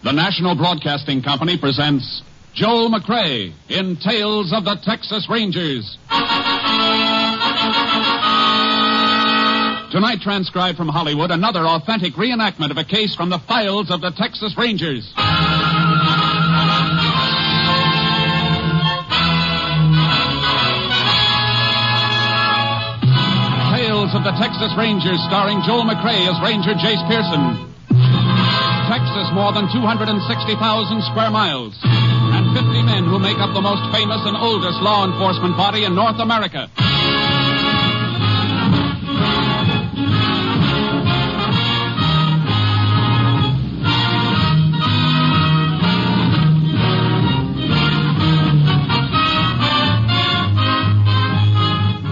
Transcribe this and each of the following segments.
The National Broadcasting Company presents Joel McCrea in Tales of the Texas Rangers. Tonight, transcribed from Hollywood, another authentic reenactment of a case from the files of the Texas Rangers. Tales of the Texas Rangers, starring Joel McCrea as Ranger Jace Pearson. Texas, more than 260,000 square miles, and 50 men who make up the most famous and oldest law enforcement body in North America.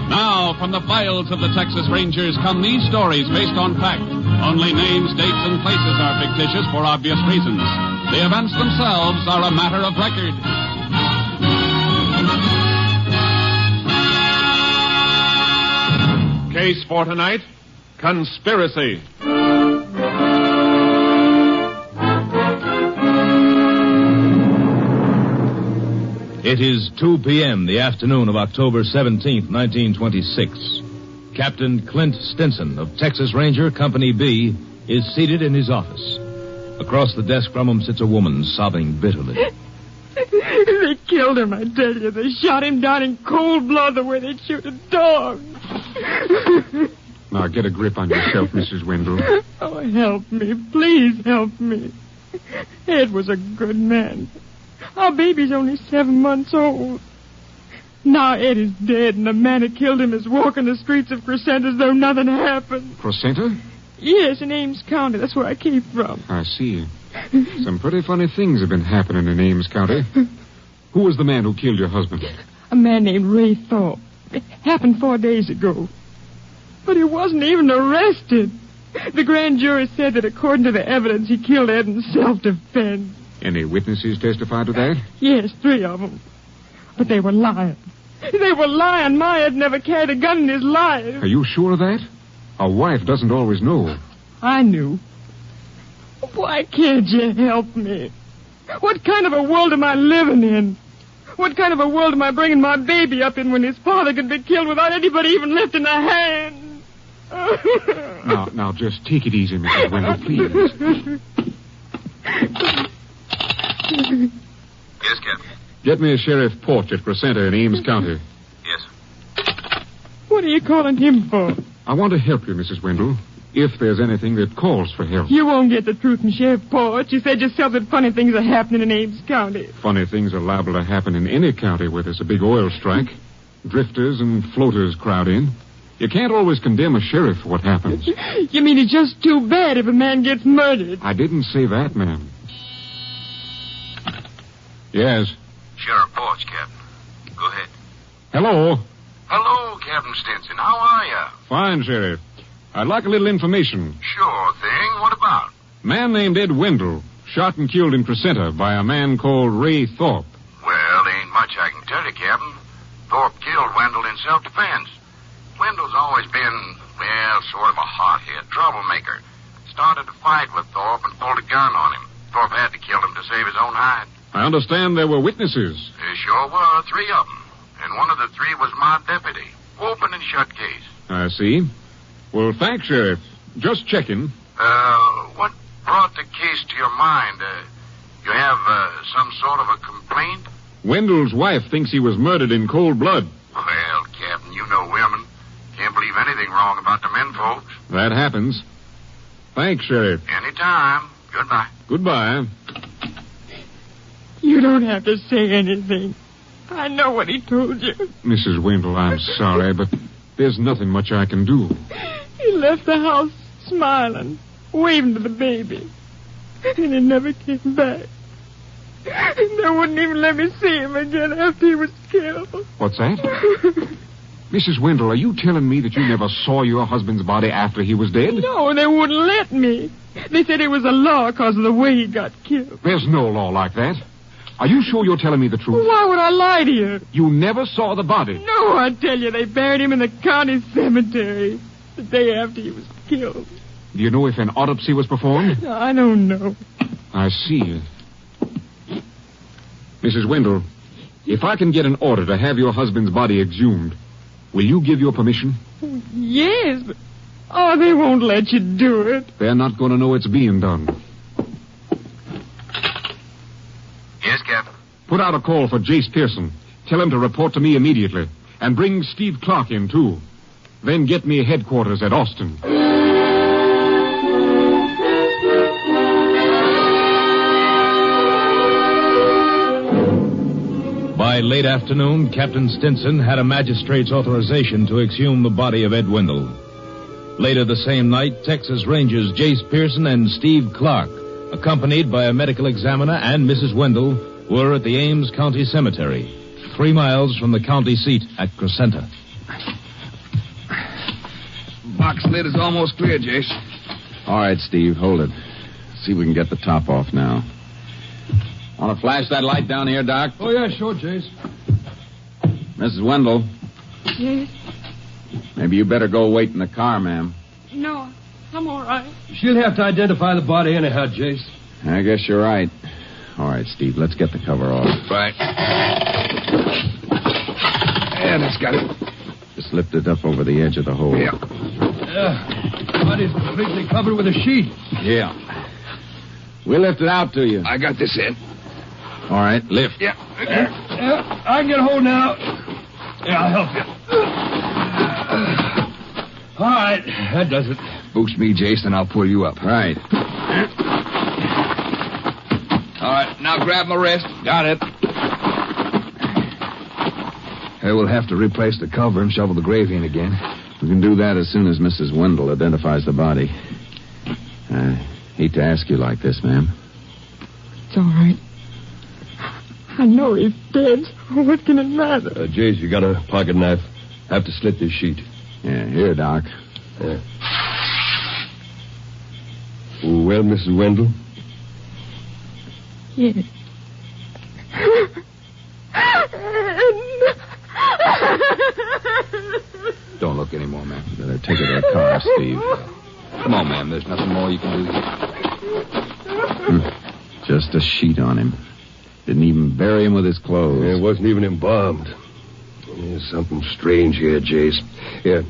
Now, from the files of the Texas Rangers come these stories based on fact. Only names, dates, and places are fictitious for obvious reasons. The events themselves are a matter of record. Case for tonight, conspiracy. It is 2 p.m., the afternoon of October 17th, 1926. Captain Clint Stinson of Texas Ranger Company B is seated in his office. Across the desk from him sits a woman sobbing bitterly. They killed him, I tell you. They shot him down in cold blood the way they'd shoot a dog. Now, get a grip on yourself, Mrs. Wendell. Oh, help me. Please help me. Ed was a good man. Our baby's only 7 months old. Now Ed is dead, and the man who killed him is walking the streets of Crescent as though nothing happened. Crescent? Yes, in Ames County. That's where I came from. I see. Some pretty funny things have been happening in Ames County. Who was the man who killed your husband? A man named Ray Thorpe. It happened 4 days ago. But he wasn't even arrested. The grand jury said that according to the evidence, he killed Ed in self-defense. Any witnesses testify to that? Yes, 3 of them. But they were lying. They were lying. My Ed never carried a gun in his life. Are you sure of that? A wife doesn't always know. I knew. Why can't you help me? What kind of a world am I living in? What kind of a world am I bringing my baby up in when his father could be killed without anybody even lifting a hand? Now, just take it easy, Mrs. Wendell, please. Yes, Captain. Get me a Sheriff Porch at Crescenta in Ames County. Yes. What are you calling him for? I want to help you, Mrs. Wendell, if there's anything that calls for help. You won't get the truth from Sheriff Porch. You said yourself that funny things are happening in Ames County. Funny things are liable to happen in any county where there's a big oil strike. Drifters and floaters crowd in. You can't always condemn a sheriff for what happens. You mean it's just too bad if a man gets murdered? I didn't say that, ma'am. Yes. Sheriff Porch, Captain. Go ahead. Hello. Hello, Captain Stinson. How are you? Fine, Sheriff. I'd like a little information. Sure thing. What about? Man named Ed Wendell, shot and killed in Crescenta by a man called Ray Thorpe. Well, there ain't much I can tell you, Captain. Thorpe killed Wendell in self-defense. Wendell's always been, well, sort of a hothead, troublemaker. Started to fight with Thorpe and pulled a gun on him. Thorpe had to kill him to save his own hide. I understand there were witnesses. There sure were, 3 of them. And one of the 3 was my deputy. Open and shut case. I see. Well, thanks, Sheriff. Just checking. What brought the case to your mind? You have, some sort of a complaint? Wendell's wife thinks he was murdered in cold blood. Well, Captain, you know women. Can't believe anything wrong about the men folks. That happens. Thanks, Sheriff. Anytime. Goodbye. Goodbye. You don't have to say anything. I know what he told you. Mrs. Wendell, I'm sorry, but there's nothing much I can do. He left the house smiling, waving to the baby. And he never came back. They wouldn't even let me see him again after he was killed. What's that? Mrs. Wendell, are you telling me that you never saw your husband's body after he was dead? No, they wouldn't let me. They said it was a law because of the way he got killed. There's no law like that. Are you sure you're telling me the truth? Why would I lie to you? You never saw the body? No, I tell you, they buried him in the county cemetery the day after he was killed. Do you know if an autopsy was performed? I don't know. I see. Mrs. Wendell, if I can get an order to have your husband's body exhumed, will you give your permission? Yes, but... Oh, they won't let you do it. They're not going to know it's being done. Yes, Captain. Put out a call for Jace Pearson. Tell him to report to me immediately. And bring Steve Clark in, too. Then get me headquarters at Austin. By late afternoon, Captain Stinson had a magistrate's authorization to exhume the body of Ed Wendell. Later the same night, Texas Rangers Jace Pearson and Steve Clark, accompanied by a medical examiner and Mrs. Wendell, were at the Ames County Cemetery, 3 miles from the county seat at Crescenta. Box lid is almost clear, Jace. All right, Steve, hold it. See if we can get the top off now. Want to flash that light down here, Doc? Oh, yeah, sure, Jace. Mrs. Wendell, Yes? maybe you better go wait in the car, ma'am. No, I'm all right. She'll have to identify the body anyhow, Jace. I guess you're right. All right, Steve, let's get the cover off. Right. Yeah, that's got it. Just lift it up over the edge of the hole. Yeah. Body's completely covered with a sheet. Yeah. We'll lift it out to you. I got this end. All right, lift. Yeah. Yeah, I can get a hold now. Yeah, I'll help you. All right, that does it. Boost me, Jason. I'll pull you up. Right. All right, now grab my wrist. Got it. We'll have to replace the cover and shovel the grave in again. We can do that as soon as Mrs. Wendell identifies the body. Hate to ask you like this, ma'am. It's all right. I know he's dead. What can it matter? Jace, you got a pocket knife. Have to slit this sheet. Yeah, here, Doc. Yeah. Well, Mrs. Wendell? Yes. Don't look anymore, ma'am. You better take her to the car, Steve. Come on, ma'am. There's nothing more you can do here. Just a sheet on him. Didn't even bury him with his clothes. It wasn't even embalmed. There's something strange here, Jace. Here,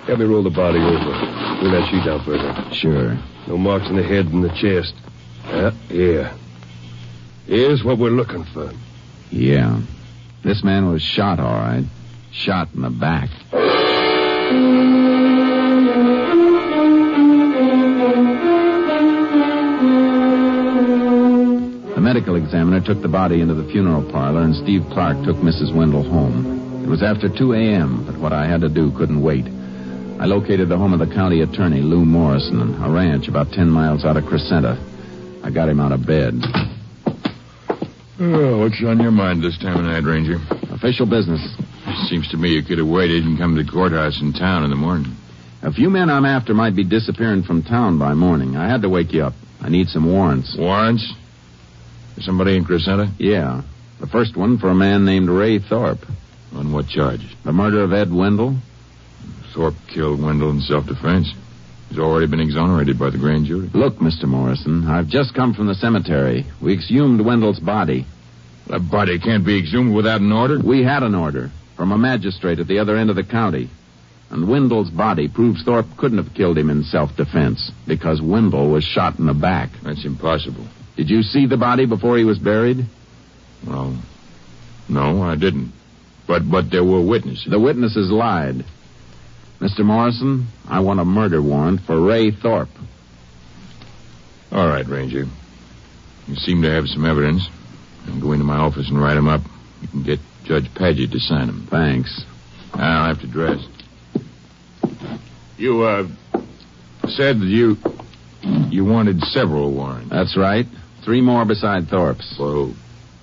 help me roll the body over. Pull that sheet down further. Sure. No marks on the head and the chest. Here. Here's what we're looking for. Yeah. This man was shot, all right. Shot in the back. The medical examiner took the body into the funeral parlor, and Steve Clark took Mrs. Wendell home. It was after 2 a.m., but what I had to do couldn't wait. I located the home of the county attorney, Lou Morrison, a ranch about 10 miles out of Crescenta. I got him out of bed. Oh, what's on your mind this time of night, Ranger? Official business. Seems to me you could have waited and come to the courthouse in town in the morning. A few men I'm after might be disappearing from town by morning. I had to wake you up. I need some warrants. Warrants? For somebody in Crescenta? Yeah. The first one for a man named Ray Thorpe. On what charge? The murder of Ed Wendell. Thorpe killed Wendell in self-defense. He's already been exonerated by the grand jury. Look, Mr. Morrison, I've just come from the cemetery. We exhumed Wendell's body. That body can't be exhumed without an order? We had an order from a magistrate at the other end of the county. And Wendell's body proves Thorpe couldn't have killed him in self-defense because Wendell was shot in the back. That's impossible. Did you see the body before he was buried? Well, no, I didn't. But there were witnesses. The witnesses lied. Mr. Morrison, I want a murder warrant for Ray Thorpe. All right, Ranger. You seem to have some evidence. I'll go into my office and write them up. You can get Judge Paget to sign them. Thanks. I'll have to dress. You, said that you wanted several warrants. That's right. 3 more beside Thorpe's. For who?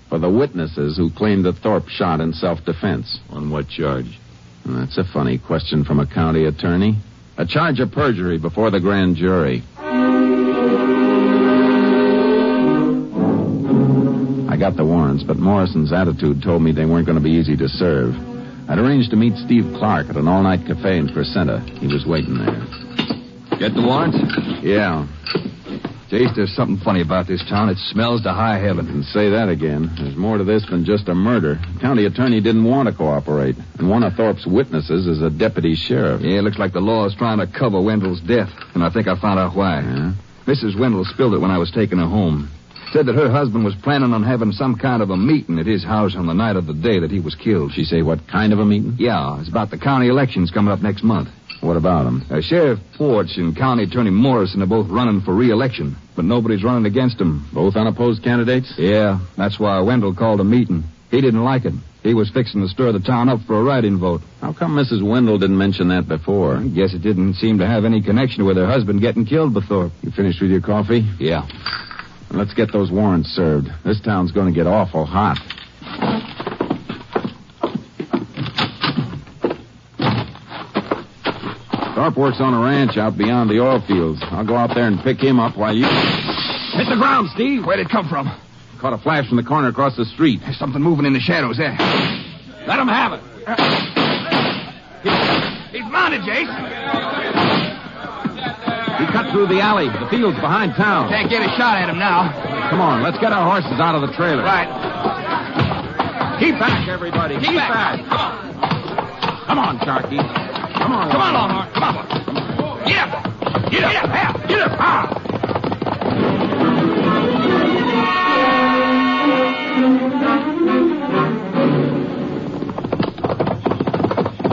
For the witnesses who claimed that Thorpe shot in self-defense. On what charge? That's a funny question from a county attorney. A charge of perjury before the grand jury. I got the warrants, but Morrison's attitude told me they weren't going to be easy to serve. I'd arranged to meet Steve Clark at an all-night cafe in Crescenta. He was waiting there. Get the warrant? Yeah. Jace, there's something funny about this town. It smells to high heaven. And say that again. There's more to this than just a murder. The county attorney didn't want to cooperate. And one of Thorpe's witnesses is a deputy sheriff. Yeah, it looks like the law is trying to cover Wendell's death. And I think I found out why. Yeah? Mrs. Wendell spilled it when I was taking her home. Said that her husband was planning on having some kind of a meeting at his house on the night of the day that he was killed. She say what kind of a meeting? Yeah, it's about the county elections coming up next month. What about him? Sheriff Porch and County Attorney Morrison are both running for re-election, but nobody's running against them. Both unopposed candidates? Yeah, that's why Wendell called a meeting. He didn't like it. He was fixing to stir the town up for a write-in vote. How come Mrs. Wendell didn't mention that before? I guess it didn't seem to have any connection with her husband getting killed by Thorpe. You finished with your coffee? Yeah. Let's get those warrants served. This town's going to get awful hot. Thorpe works on a ranch out beyond the oil fields. I'll go out there and pick him up while you... Hit the ground, Steve. Where'd it come from? Caught a flash from the corner across the street. There's something moving in the shadows there. Let him have it. He's mounted, Jace. He cut through the alley. The field's behind town. Can't get a shot at him now. Come on, let's get our horses out of the trailer. Right. Keep back, everybody. Keep back. Come on, Sharky. Come on. Come on, Longhorn. Come on. Get up. Get up. Get up. Get up.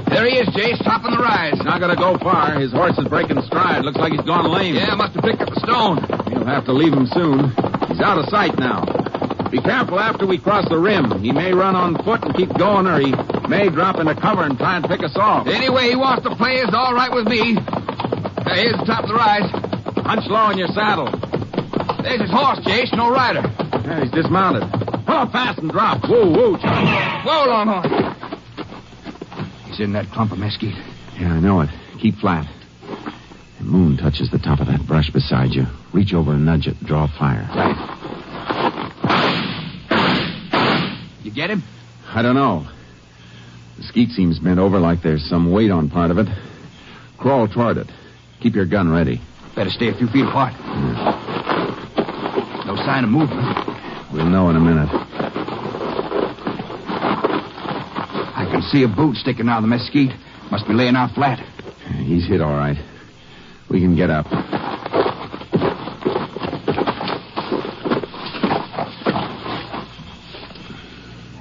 There he is, Jace, topping the rise. Not going to go far. His horse is breaking stride. Looks like he's gone lame. Yeah, must have picked up a stone. You'll have to leave him soon. He's out of sight now. Be careful after we cross the rim. He may run on foot and keep going, or he may drop into cover and try and pick us off. Any way he wants to play is all right with me. Here's the top of the rise. Hunch low in your saddle. There's his horse, Jace, no rider. Yeah, he's dismounted. Pull up fast and drop. Whoa, whoa. Whoa, Longhorn. He's in that clump of mesquite. Yeah, I know it. Keep flat. The moon touches the top of that brush beside you. Reach over and nudge it. Draw fire. Right. You get him? I don't know. The skeet seems bent over like there's some weight on part of it. Crawl toward it. Keep your gun ready. Better stay a few feet apart. Yeah. No sign of movement. We'll know in a minute. I can see a boot sticking out of the mesquite. Must be laying out flat. He's hit all right. We can get up.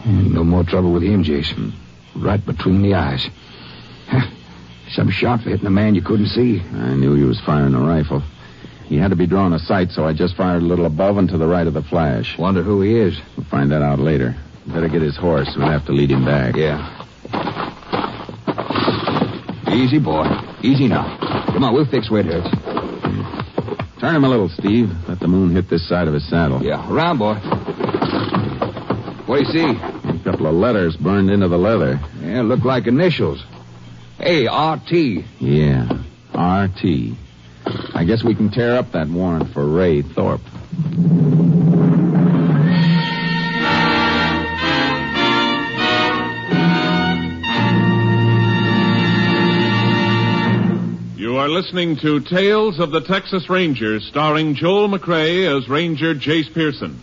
No more trouble with him, Jason. Right between the eyes. Some shot for hitting a man you couldn't see. I knew he was firing a rifle. He had to be drawn a sight, so I just fired a little above and to the right of the flash. Wonder who he is. We'll find that out later. Better get his horse. We'll have to lead him back. Yeah. Easy, boy. Easy now. Come on, we'll fix where it hurts. Turn him a little, Steve. Let the moon hit this side of his saddle. Yeah, around, boy. What do you see? A couple of letters burned into the leather. Yeah, look like initials. A-R-T. Yeah, R-T. I guess we can tear up that warrant for Ray Thorpe. You are listening to Tales of the Texas Rangers, starring Joel McRae as Ranger Jace Pearson.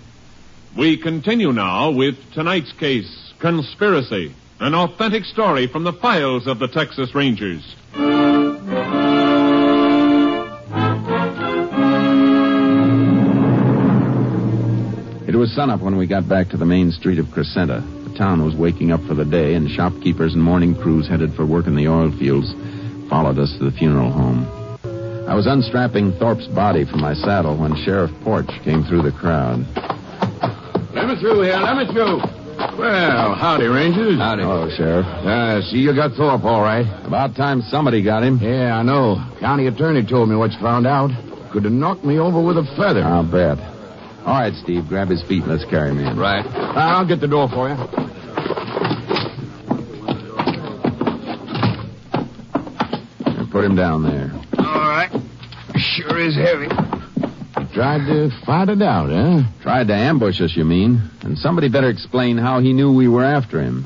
We continue now with tonight's case, Conspiracy, an authentic story from the files of the Texas Rangers. It was sunup when we got back to the main street of Crescenta. The town was waking up for the day, and shopkeepers and morning crews headed for work in the oil fields followed us to the funeral home. I was unstrapping Thorpe's body from my saddle when Sheriff Porch came through the crowd. Let me through here. Let me through. Well, howdy, Rangers. Howdy. Hello, Sheriff. See, you got Thorpe all right. About time somebody got him. Yeah, I know. County attorney told me what you found out. Could have knocked me over with a feather. I'll bet. All right, Steve, grab his feet and let's carry him in. Right. I'll get the door for you. Put him down there. All right. Sure is heavy. You tried to fight it out, huh? Tried to ambush us, you mean? And somebody better explain how he knew we were after him.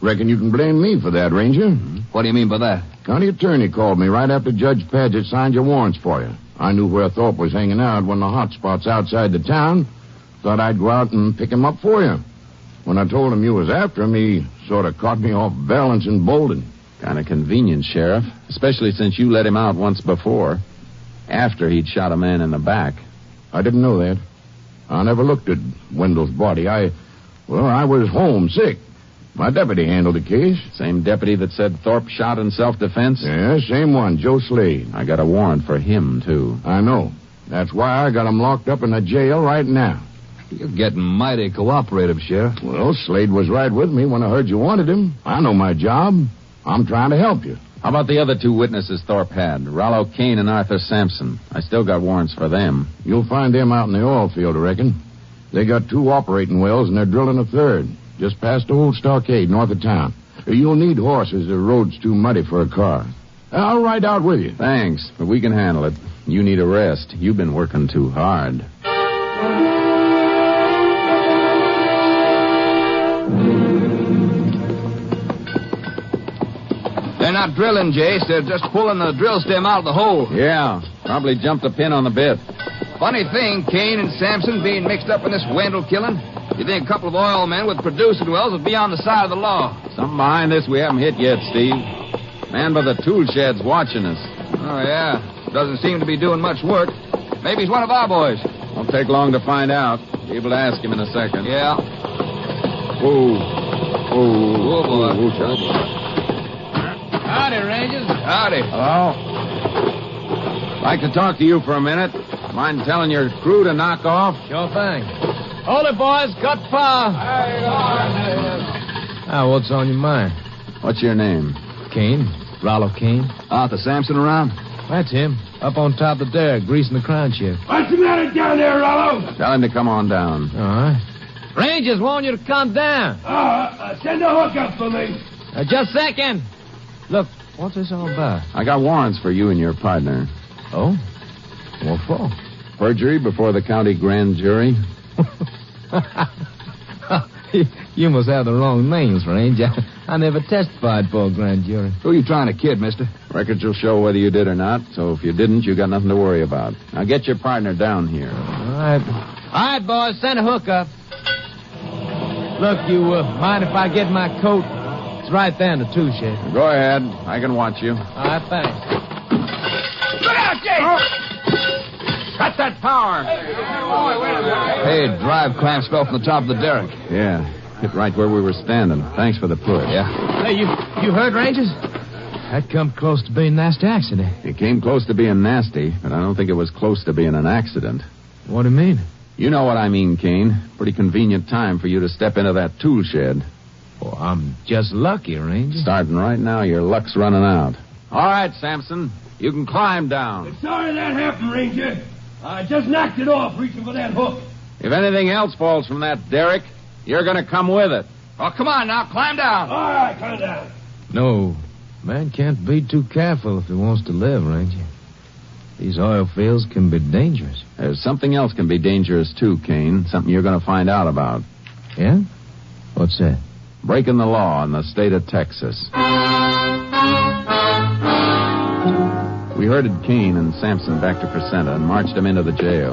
Reckon you can blame me for that, Ranger. What do you mean by that? County attorney called me right after Judge Paget signed your warrants for you. I knew where Thorpe was hanging out, one of the hot spots outside the town. Thought I'd go out and pick him up for you. When I told him you was after him, he sort of caught me off balance and bolted. Kind of convenient, Sheriff. Especially since you let him out once before. After he'd shot a man in the back. I didn't know that. I never looked at Wendell's body. I was home sick. My deputy handled the case. Same deputy that said Thorpe shot in self-defense? Yeah, same one, Joe Slade. I got a warrant for him, too. I know. That's why I got him locked up in the jail right now. You're getting mighty cooperative, Sheriff. Well, Slade was right with me when I heard you wanted him. I know my job. I'm trying to help you. How about the other two witnesses Thorpe had? Rollo Kane and Arthur Sampson. I still got warrants for them. You'll find them out in the oil field, I reckon. They got 2 operating wells, and they're drilling a 3rd. Just past the old stockade north of town. You'll need horses. The road's too muddy for a car. I'll ride out with you. Thanks, but we can handle it. You need a rest. You've been working too hard. They're not drilling, Jace. They're just pulling the drill stem out of the hole. Yeah, probably jumped a pin on the bit. Funny thing, Kane and Sampson being mixed up in this Wendell killing. You think a couple of oil men with producing wells would be on the side of the law. Something behind this we haven't hit yet, Steve. Man by the tool shed's watching us. Oh, yeah. Doesn't seem to be doing much work. Maybe he's one of our boys. Won't take long to find out. Be able to ask him in a second. Yeah. Whoa, boy. Oh, boy. Howdy, Rangers. Howdy. Hello. Like to talk to you for a minute. Mind telling your crew to knock off? Sure thing. Hold it, boys. Cut power. What's on your mind? What's your name? Kane. Rollo Kane. Arthur Sampson around? That's him. Up on top of the derrick, greasing the crown shift. What's the matter down there, Rollo? Tell him to come on down. All right. Rangers want you to come down. Send a hook up for me. Just a second. Look, what's this all about? I got warrants for you and your partner. Oh? What for? Perjury before the county grand jury. You must have the wrong names, Range. I never testified for a grand jury. Who are you trying to kid, mister? Records will show whether you did or not, so if you didn't, you got nothing to worry about. Now get your partner down here. All right, boys, send a hook up. Look, you mind if I get my coat? It's right there in the tool shed. Go ahead. I can watch you. All right, thanks. Look out, Jake! Oh. Cut that power! Hey, drive clamps fell from the top of the derrick. Yeah, hit right where we were standing. Thanks for the push. Yeah. Hey, you heard, Rangers? That come close to being a nasty accident. It came close to being nasty, but I don't think it was close to being an accident. What do you mean? You know what I mean, Kane. Pretty convenient time for you to step into that tool shed. Oh, I'm just lucky, Ranger. Starting right now, your luck's running out. All right, Sampson. You can climb down. Sorry that happened, Ranger. I just knocked it off reaching for that hook. If anything else falls from that derrick, you're going to come with it. Oh, come on now. Climb down. All right, climb down. No. Man can't be too careful if he wants to live, Ranger. These oil fields can be dangerous. There's something else can be dangerous, too, Kane. Something you're going to find out about. Yeah? What's that? Breaking the law in the state of Texas. We herded Kane and Sampson back to Crescenta and marched them into the jail.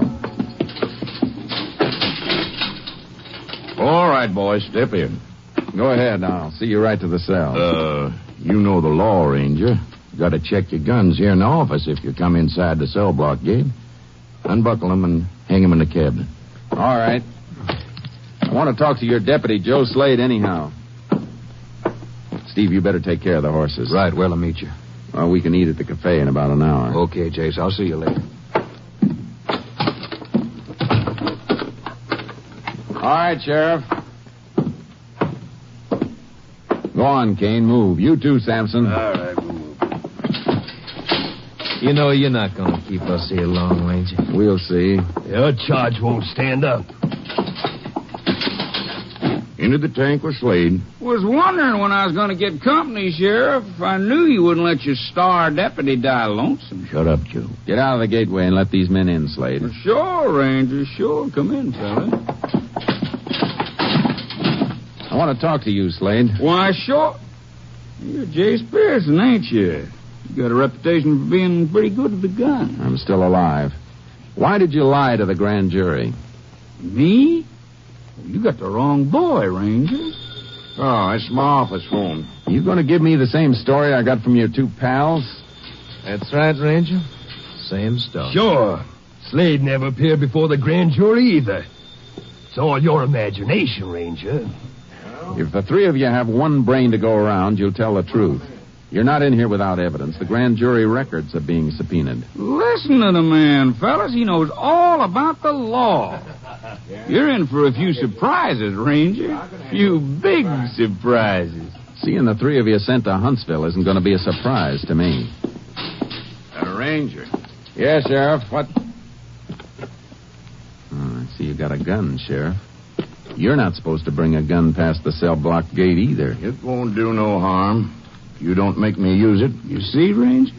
All right, boys, step in. Go ahead. I'll see you right to the cell. You know the law, Ranger. Got to check your guns here in the office if you come inside the cell block gate. Unbuckle them and hang them in the cabinet. All right. I want to talk to your deputy, Joe Slade, anyhow. Steve, you better take care of the horses. Right, where'll I meet you? Well, we can eat at the cafe in about an hour. Okay, Jace. I'll see you later. All right, Sheriff. Go on, Kane. Move. You too, Sampson. All right, we'll move. You know you're not going to keep us here long, Ranger. We'll see. Your charge won't stand up. Into the tank with Slade. Was wondering when I was going to get company, Sheriff. I knew you wouldn't let your star deputy die lonesome. Shut up, Joe. Get out of the gateway and let these men in, Slade. Well, sure, Ranger, sure. Come in, fella. I want to talk to you, Slade. Why, sure. You're Jace Pearson, ain't you? You got a reputation for being pretty good with the gun. I'm still alive. Why did you lie to the grand jury? Me? You got the wrong boy, Ranger. Oh, it's my office phone. You going to give me the same story I got from your two pals? That's right, Ranger. Same stuff. Sure. Slade never appeared before the grand jury either. It's all your imagination, Ranger. If the three of you have one brain to go around, you'll tell the truth. You're not in here without evidence. The grand jury records are being subpoenaed. Listen to the man, fellas. He knows all about the law. You're in for a few surprises, Ranger. A few big surprises. Seeing the three of you sent to Huntsville isn't going to be a surprise to me. Ranger. Yes, Sheriff. What? Oh, I see you got a gun, Sheriff. You're not supposed to bring a gun past the cell block gate either. It won't do no harm. If you don't make me use it. You see, Ranger?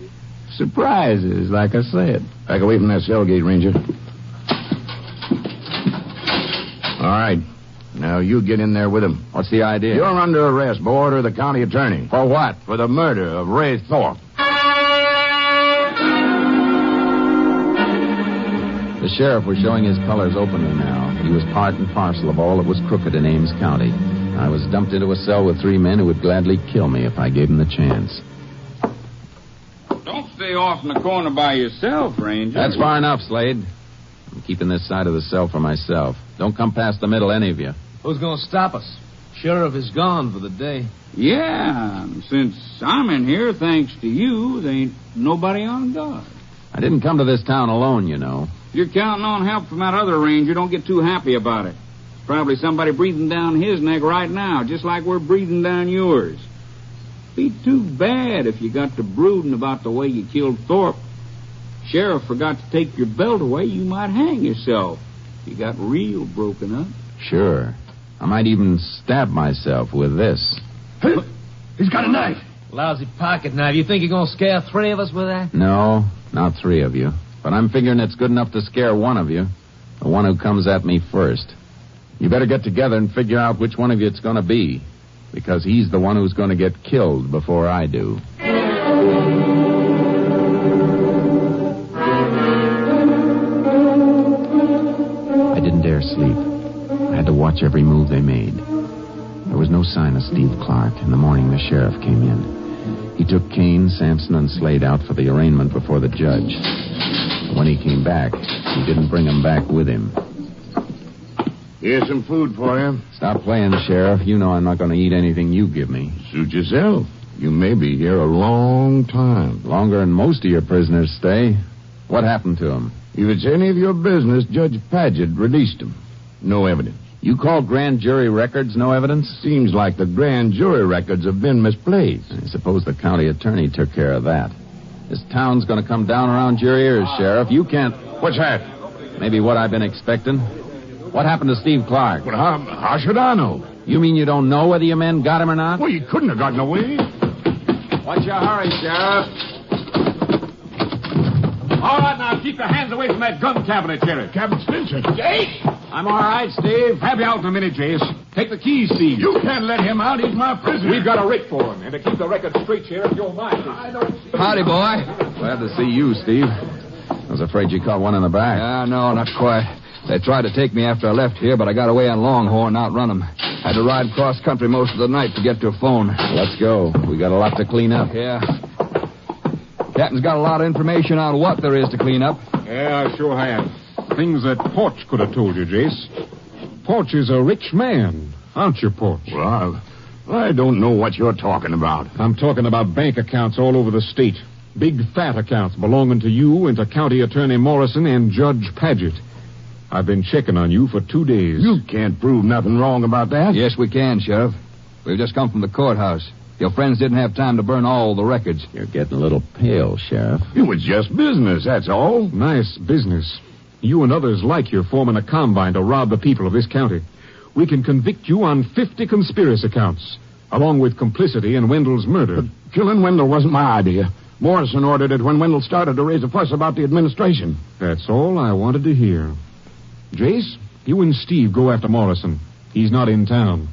Surprises, like I said. Back away from that cell gate, Ranger. All right. Now you get in there with him. What's the idea? You're under arrest by order of the county attorney. For what? For the murder of Ray Thorpe. The sheriff was showing his colors openly now. He was part and parcel of all that was crooked in Ames County. I was dumped into a cell with three men who would gladly kill me if I gave them the chance. Don't stay off in the corner by yourself, Ranger. That's far enough, Slade. I'm keeping this side of the cell for myself. Don't come past the middle, any of you. Who's going to stop us? Sheriff is gone for the day. Yeah, since I'm in here, thanks to you, there ain't nobody on guard. I didn't come to this town alone, you know. If you're counting on help from that other ranger, don't get too happy about it. Probably somebody breathing down his neck right now, just like we're breathing down yours. Be too bad if you got to brooding about the way you killed Thorpe. Sheriff forgot to take your belt away, you might hang yourself. You got real broken up. Sure. I might even stab myself with this. Hey, he's got a knife. Lousy pocket knife. You think you're going to scare three of us with that? No, not three of you. But I'm figuring it's good enough to scare one of you. The one who comes at me first. You better get together and figure out which one of you it's going to be. Because he's the one who's going to get killed before I do. I didn't dare sleep. I had to watch every move they made. There was no sign of Steve Clark. In the morning, the sheriff came in. He took Kane, Sampson, and Slade out for the arraignment before the judge. When he came back, he didn't bring them back with him. Here's some food for you. Stop playing, Sheriff. You know I'm not going to eat anything you give me. Suit yourself. You may be here a long time. Longer than most of your prisoners stay. What happened to him? If it's any of your business, Judge Paget released him. No evidence. You call grand jury records no evidence? Seems like the grand jury records have been misplaced. I suppose the county attorney took care of that. This town's going to come down around your ears, Sheriff. You can't... What's that? Maybe what I've been expecting. What happened to Steve Clark? Well, how should I know? You mean you don't know whether your men got him or not? Well, you couldn't have gotten away. What's your hurry, Sheriff? All right, now keep your hands away from that gun cabinet, Sheriff. Captain Stinson. Jace! I'm all right, Steve. Have you out in a minute, Jace. Take the keys, Steve. You can't let him out. He's my prisoner. We've got a writ for him. And to keep the record straight, Sheriff, you're mine. I don't see... Howdy, boy. Glad to see you, Steve. I was afraid you caught one in the back. No, not quite. They tried to take me after I left here, but I got away on Longhorn, outrun them. Had to ride cross country most of the night to get to a phone. Let's go. We got a lot to clean up. Yeah. Captain's got a lot of information on what there is to clean up. Yeah, I sure have. Things that Porch could have told you, Jace. Porch is a rich man, aren't you, Porch? Well, I don't know what you're talking about. I'm talking about bank accounts all over the state. Big, fat accounts belonging to you and to County Attorney Morrison and Judge Paget. I've been checking on you for 2 days. You can't prove nothing wrong about that. Yes, we can, Sheriff. We've just come from the courthouse. Your friends didn't have time to burn all the records. You're getting a little pale, Sheriff. It was just business, that's all. Nice business. You and others like you forming a combine to rob the people of this county. We can convict you on 50 conspiracy counts, along with complicity in Wendell's murder. But killing Wendell wasn't my idea. Morrison ordered it when Wendell started to raise a fuss about the administration. That's all I wanted to hear. Jace, you and Steve go after Morrison. He's not in town.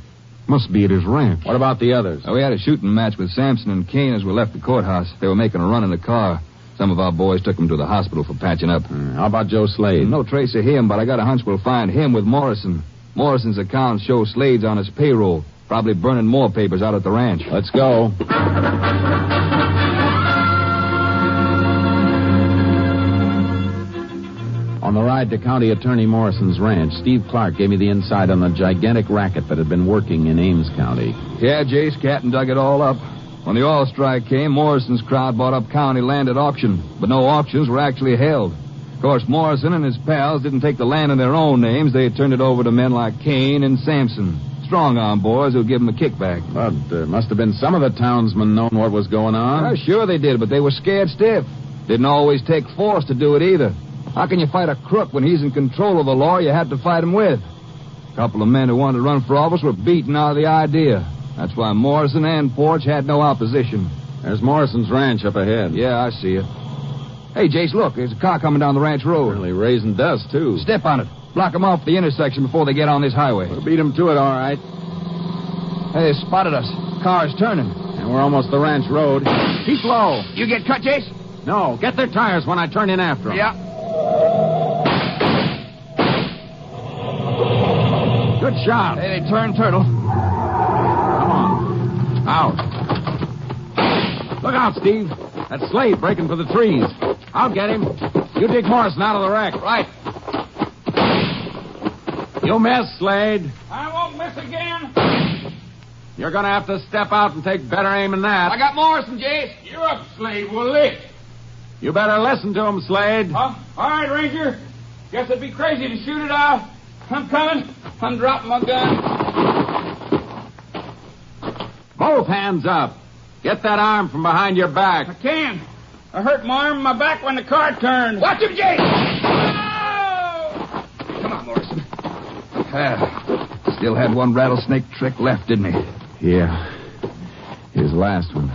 Must be at his ranch. What about the others? We had a shooting match with Sampson and Kane as we left the courthouse. They were making a run in the car. Some of our boys took them to the hospital for patching up. How about Joe Slade? No trace of him, but I got a hunch we'll find him with Morrison. Morrison's accounts show Slade's on his payroll, probably burning more papers out at the ranch. Let's go. On the ride to County Attorney Morrison's ranch, Steve Clark gave me the inside on the gigantic racket that had been working in Ames County. Yeah, Jace Catton dug it all up. When the oil strike came, Morrison's crowd bought up county land at auction, but no auctions were actually held. Of course, Morrison and his pals didn't take the land in their own names. They turned it over to men like Kane and Sampson, strong-arm boys who'd give them a kickback. But must have been some of the townsmen known what was going on. Sure they did, but they were scared stiff. Didn't always take force to do it either. How can you fight a crook when he's in control of the law you had to fight him with? A couple of men who wanted to run for office were beaten out of the idea. That's why Morrison and Porch had no opposition. There's Morrison's ranch up ahead. Yeah, I see it. Hey, Jace, look. There's a car coming down the ranch road. Really raising dust, too. Step on it. Block them off the intersection before they get on this highway. We'll beat them to it, all right. Hey, they spotted us. Car's turning. And we're almost the ranch road. Keep low. You get cut, Jace? No, get their tires when I turn in after them. Yeah. Good shot. Hey, they turned turtle. Come on. Out. Look out, Steve. That Slade breaking for the trees. I'll get him. You dig Morrison out of the wreck. Right. You miss, Slade. I won't miss again. You're going to have to step out and take better aim than that. I got Morrison, Jace. You're up, Slade. We'll lick. You better listen to him, Slade. All right, Ranger. Guess it'd be crazy to shoot it out. I'm coming. I'm dropping my gun. Both hands up. Get that arm from behind your back. I can. I hurt my arm and my back when the car turned. Watch him, Jace! Oh! Come on, Morrison. Still had one rattlesnake trick left, didn't he? Yeah. His last one.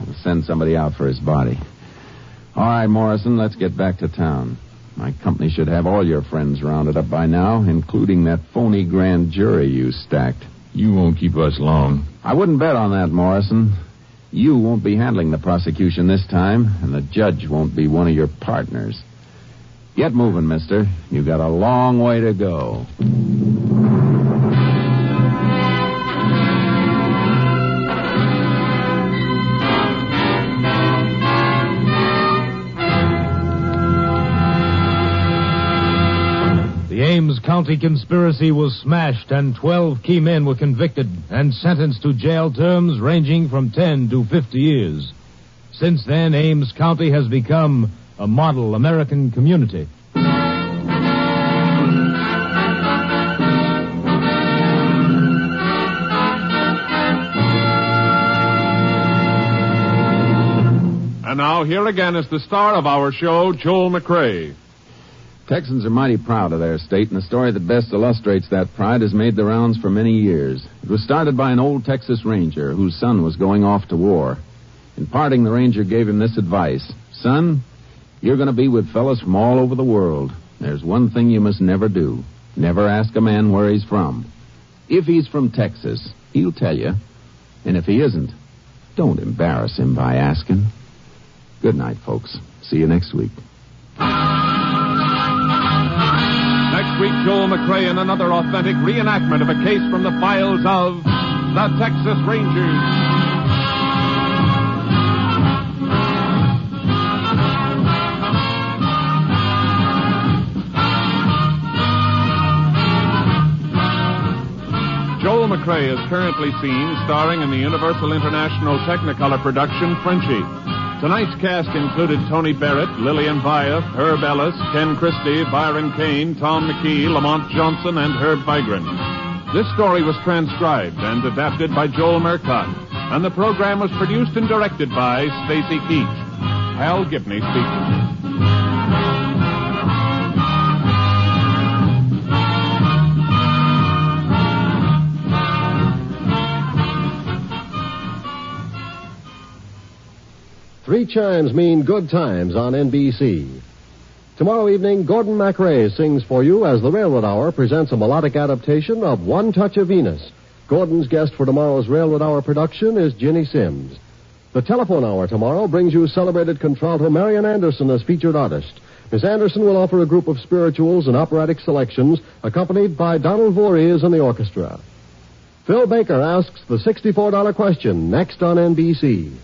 We'll send somebody out for his body. All right, Morrison, let's get back to town. My company should have all your friends rounded up by now, including that phony grand jury you stacked. You won't keep us long. I wouldn't bet on that, Morrison. You won't be handling the prosecution this time, and the judge won't be one of your partners. Get moving, mister. You got a long way to go. The Ames County conspiracy was smashed, and 12 key men were convicted and sentenced to jail terms ranging from 10 to 50 years. Since then, Ames County has become a model American community. And now, here again is the star of our show, Joel McCrea. Texans are mighty proud of their state, and the story that best illustrates that pride has made the rounds for many years. It was started by an old Texas Ranger whose son was going off to war. In parting, the Ranger gave him this advice. Son, you're going to be with fellas from all over the world. There's one thing you must never do. Never ask a man where he's from. If he's from Texas, he'll tell you. And if he isn't, don't embarrass him by asking. Good night, folks. See you next week. Next week, Joel McCrea in another authentic reenactment of a case from the files of the Texas Rangers. Joel McCrea is currently seen starring in the Universal International Technicolor production Frenchie. Tonight's cast included Tony Barrett, Lillian Vyeth, Herb Ellis, Ken Christie, Byron Kane, Tom McKee, Lamont Johnson, and Herb Vigran. This story was transcribed and adapted by Joel Murcott, and the program was produced and directed by Stacy Keach. Hal Gibney speaking. Three chimes mean good times on NBC. Tomorrow evening, Gordon MacRae sings for you as the Railroad Hour presents a melodic adaptation of One Touch of Venus, Gordon's guest for tomorrow's Railroad Hour production is Ginny Sims. The telephone hour tomorrow brings you celebrated contralto Marian Anderson as featured artist. Miss Anderson will offer a group of spirituals and operatic selections accompanied by Donald Voorhees and the orchestra. Phil Baker asks the $64 question next on NBC.